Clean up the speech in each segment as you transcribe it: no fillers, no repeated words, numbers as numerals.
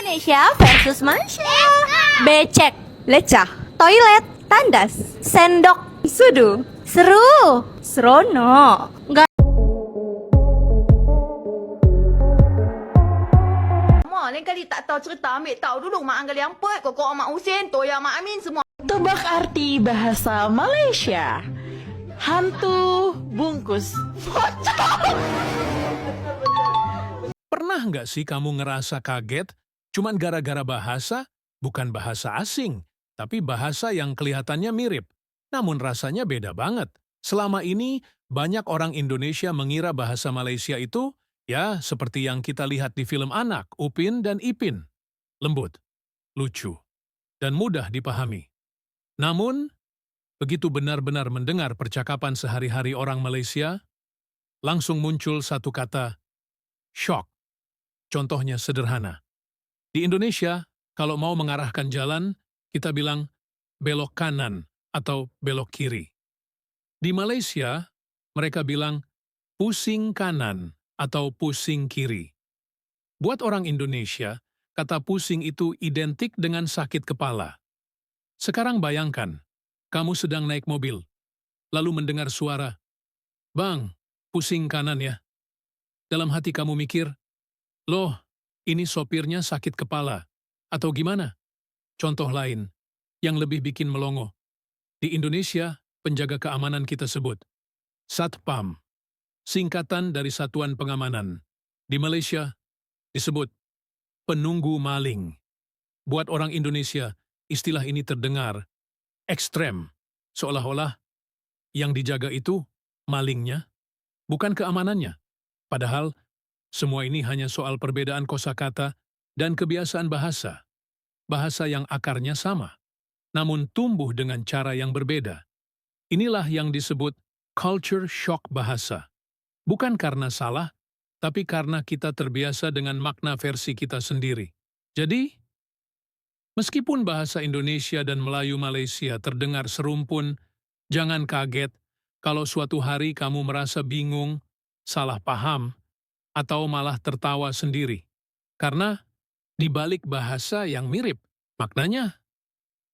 Indonesia versus Malaysia. Becek, lecah, toilet, tandas, sendok, sudu, seru, serono. Nggak. Lain kali tak tahu cerita, ambil tahu dulu mak Anggal yang pet, kokok mak Husin, Toya mak Amin semua. Tebak arti bahasa Malaysia. Hantu bungkus. Pernah nggak sih kamu ngerasa kaget cuman gara-gara bahasa, bukan bahasa asing, tapi bahasa yang kelihatannya mirip, namun rasanya beda banget. Selama ini, banyak orang Indonesia mengira bahasa Malaysia itu, ya seperti yang kita lihat di film anak, Upin dan Ipin. Lembut, lucu, dan mudah dipahami. Namun, begitu benar-benar mendengar percakapan sehari-hari orang Malaysia, langsung muncul satu kata, shock. Contohnya sederhana. Di Indonesia, kalau mau mengarahkan jalan, kita bilang belok kanan atau belok kiri. Di Malaysia, mereka bilang pusing kanan atau pusing kiri. Buat orang Indonesia, kata pusing itu identik dengan sakit kepala. Sekarang bayangkan, kamu sedang naik mobil, lalu mendengar suara, "Bang, pusing kanan ya." Dalam hati kamu mikir, "Loh, ini sopirnya sakit kepala." Atau gimana? Contoh lain, yang lebih bikin melongo. Di Indonesia, penjaga keamanan kita sebut Satpam, singkatan dari Satuan Pengamanan. Di Malaysia, disebut penunggu maling. Buat orang Indonesia, istilah ini terdengar ekstrem, seolah-olah yang dijaga itu malingnya, bukan keamanannya. Padahal, semua ini hanya soal perbedaan kosakata dan kebiasaan bahasa. Bahasa yang akarnya sama, namun tumbuh dengan cara yang berbeda. Inilah yang disebut culture shock bahasa. Bukan karena salah, tapi karena kita terbiasa dengan makna versi kita sendiri. Jadi, meskipun bahasa Indonesia dan Melayu Malaysia terdengar serumpun, jangan kaget kalau suatu hari kamu merasa bingung, salah paham, atau malah tertawa sendiri. Karena di balik bahasa yang mirip, maknanya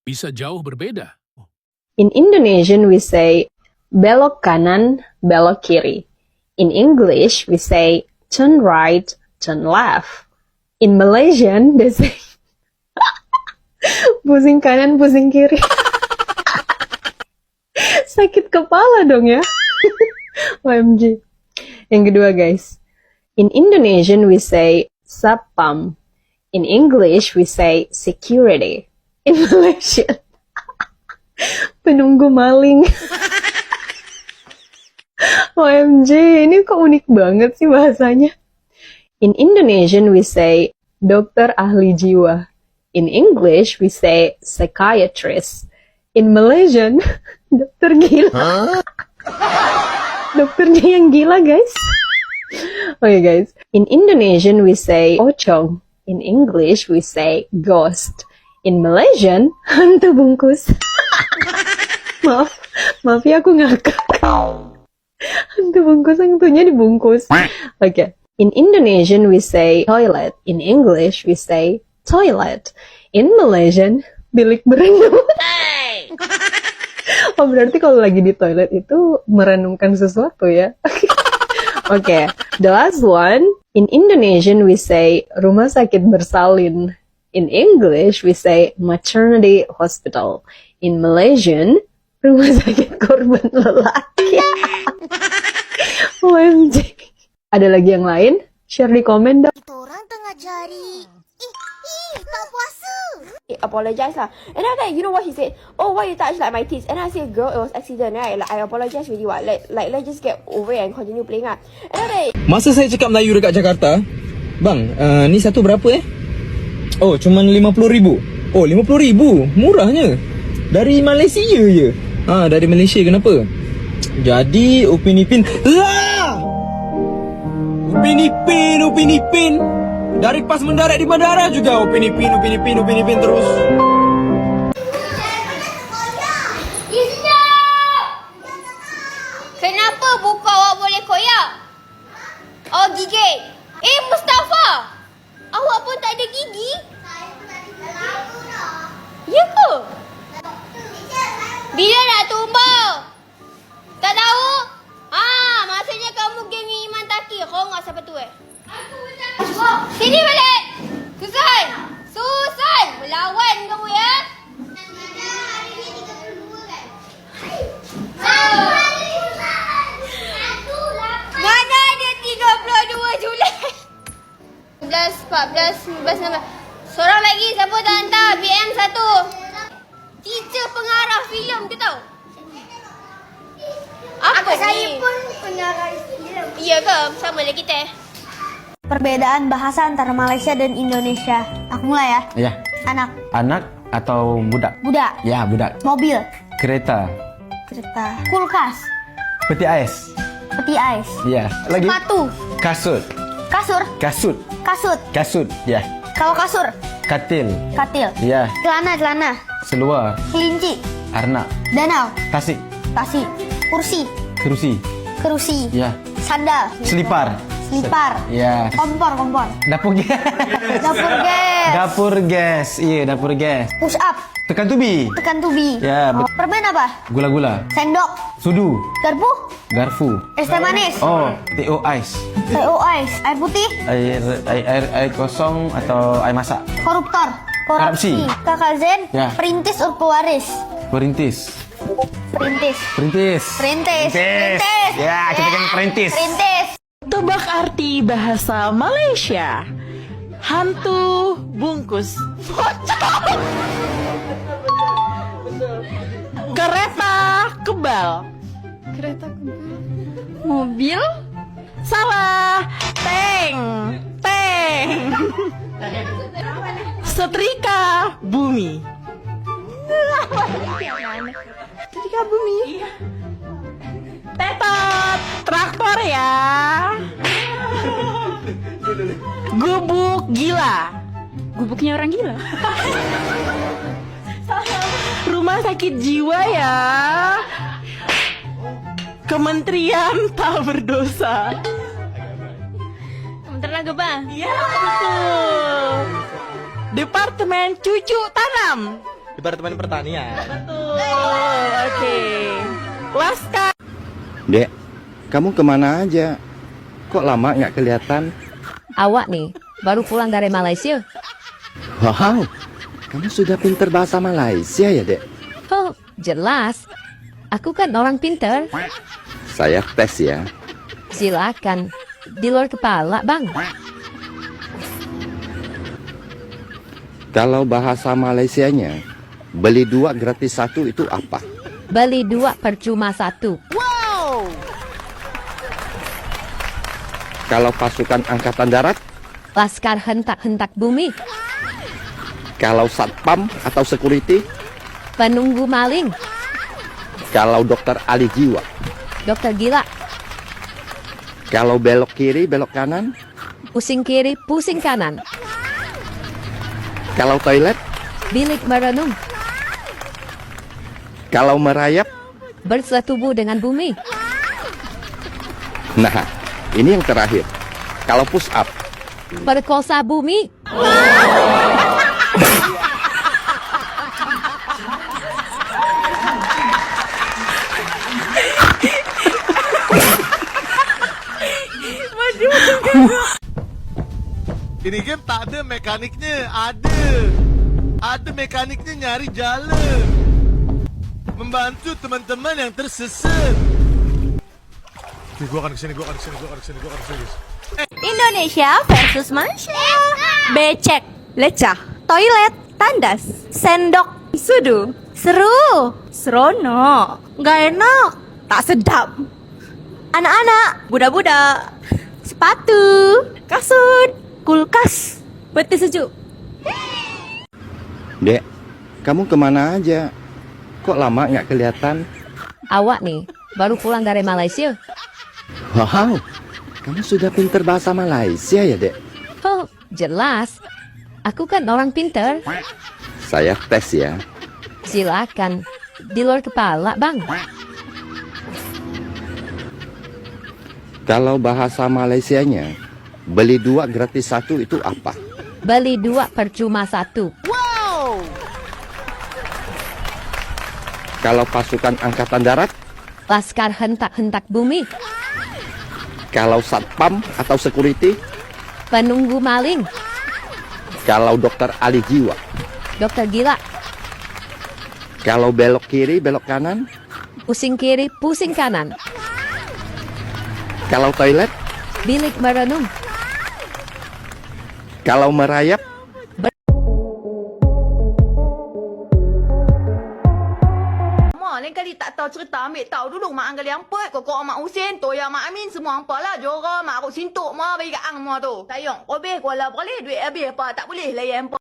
bisa jauh berbeda. In Indonesian, we say belok kanan, belok kiri. In English, we say turn right, turn left. In Malaysian, they say pusing kanan, pusing kiri. Sakit kepala dong ya. OMG. Yang kedua guys. In Indonesian, we say satpam. In English, we say security. In Malaysian, penunggu maling. OMG, ini kok unik banget sih bahasanya. In Indonesian, we say dokter ahli jiwa. In English, we say psychiatrist. In Malaysian, dokter gila. Dokternya yang gila, guys. Okay, guys. In Indonesian, we say pocong. In English, we say ghost. In Malaysian, hantu bungkus. Maaf ya aku ngakak. Hantu bungkus, hantunya dibungkus. Okay. In Indonesian, we say toilet. In English, we say toilet. In Malaysian, bilik berendam. Oh, berarti kalau lagi di toilet itu merenungkan sesuatu ya. Okay, the last one. In Indonesian, we say rumah sakit bersalin. In English, we say maternity hospital. In Malaysian, rumah sakit korban lelaki. OMG. Ada lagi yang lain? Share di komen dah. Kita orang tengah cari. Tak puasa. Apologize lah. And then like, you know what he said? Oh, why you touch like my tits? And I said, girl, it was accident, right? Like, I apologize really what? Like, let's just get over it and continue playing lah. And then like, Masa saya cakap Melayu dekat Jakarta, bang, ni satu berapa Oh, cuma 50,000. Oh, 50,000? Murahnya. Dari Malaysia je. Dari Malaysia kenapa? Jadi, Upin Ipin. Upin Ipin. Dari pas mendarat di bandara juga Upin Ipin terus. Kenapa buka awak boleh koyak? Oh, gigi. Mustafa, awak pun tak ada gigi. Seorang lagi, siapa tak hantar? BM1. Teacher pengarah filem ke tau? Apa Saya ni? pun pengarah filem. Iya ke? Sama lah kita. Perbedaan bahasa antara Malaysia dan Indonesia. Aku mulai ya. Ya, Anak, anak atau budak? budak, Ya, budak. mobil, Kereta, kereta, kulkas, peti ais. peti ais, Ya, lagi. sepatu, Kasut, kasur, kasut, kasut. kasut. Ya, Kalau kasur, katil. katil, Ya, celana, seluar, kelinci, arnak, danau, tasik, tasik, kursi, kerusi. Ya, sandal, selipar. selipar, Ya, kompor, dapur gas. dapur gas, Dapur gas. Iya, dapur gas. push up, Tekan tubi. tekan tubi. Ya, Permen apa? gula-gula. Sendok, Sudu, garpu, garpu. es teh manis, Oh, TO ice. teh ais, air putih, Air kosong atau air masak. koruptor, Korupsi. kakak Zen, Ya. perintis urkuwaris, Perintis. perintis, Perintis. perintis, perintis. Ya, kita kan perintis. Perintis. Tebak arti bahasa Malaysia. Hantu bungkus pocong. Kereta kebal. Mobil? Salah. Tank. Setrika bumi. Setrika bumi. Tetot. Traktor ya. Gubuk gila. Gubuknya orang gila. Rumah sakit jiwa ya. Kementerian tak berdosa. Kementerian Agama. Ya, betul. Departemen cucu tanam. Departemen Pertanian. Betul. Oke. Laskar. Dek, kamu kemana aja? Kok lama nggak kelihatan? Awak nih, baru pulang dari Malaysia. Wow, kamu sudah pinter bahasa Malaysia ya, Dek? Oh, jelas. Aku kan orang pinter. Saya tes ya. Silakan. Di luar kepala, Bang. Kalau bahasa Malaysianya, beli 2 gratis 1 itu apa? Beli 2 percuma 1. Kalau pasukan angkatan darat, Laskar hentak-hentak bumi. kalau satpam atau security, Penunggu maling. kalau dokter ahli jiwa, Dokter gila. kalau belok kiri, belok kanan, Pusing kiri, pusing kanan. kalau toilet, Bilik merenung. kalau merayap. Bersetubuh dengan bumi. Nah, ini yang terakhir. Kalau push up, Perkosa bumi. Ini game tak ada mekaniknya. Ada mekaniknya, nyari jalan, membantu teman-teman yang tersesat. Gua akan kesini. Indonesia versus Malaysia. Becek, lecah, toilet, tandas, sendok, sudu, seru, serono, nggak enak, tak sedap. Anak-anak, budak-budak, sepatu, kasut, kulkas, peti sejuk. Dek, kamu kemana aja? Kok lama nggak kelihatan? Awak nih, baru pulang dari Malaysia. Wow, kamu sudah pinter bahasa Malaysia ya, Dek? Oh, jelas. Aku kan orang pinter. Saya tes ya. Silakan. Di luar kepala, Bang. Kalau bahasa Malaysianya, beli 2 gratis 1 itu apa? Beli 2 percuma 1. Kalau pasukan angkatan darat, Laskar hentak-hentak bumi. kalau satpam atau security, Penunggu maling. kalau dokter ahli jiwa, Dokter gila. kalau belok kiri, belok kanan, Pusing kiri, pusing kanan. kalau toilet, Bilik merenung. kalau merayap, tahu cerita, ambil tahu dulu mak angkat liamput, kokok mak Husin, toya mak Amin, semua hampa lah. Jora mak aku sintuk mak bagi kat ang semua tu. Sayang, obeh kuala boleh duit habis apa, tak boleh layan hampa.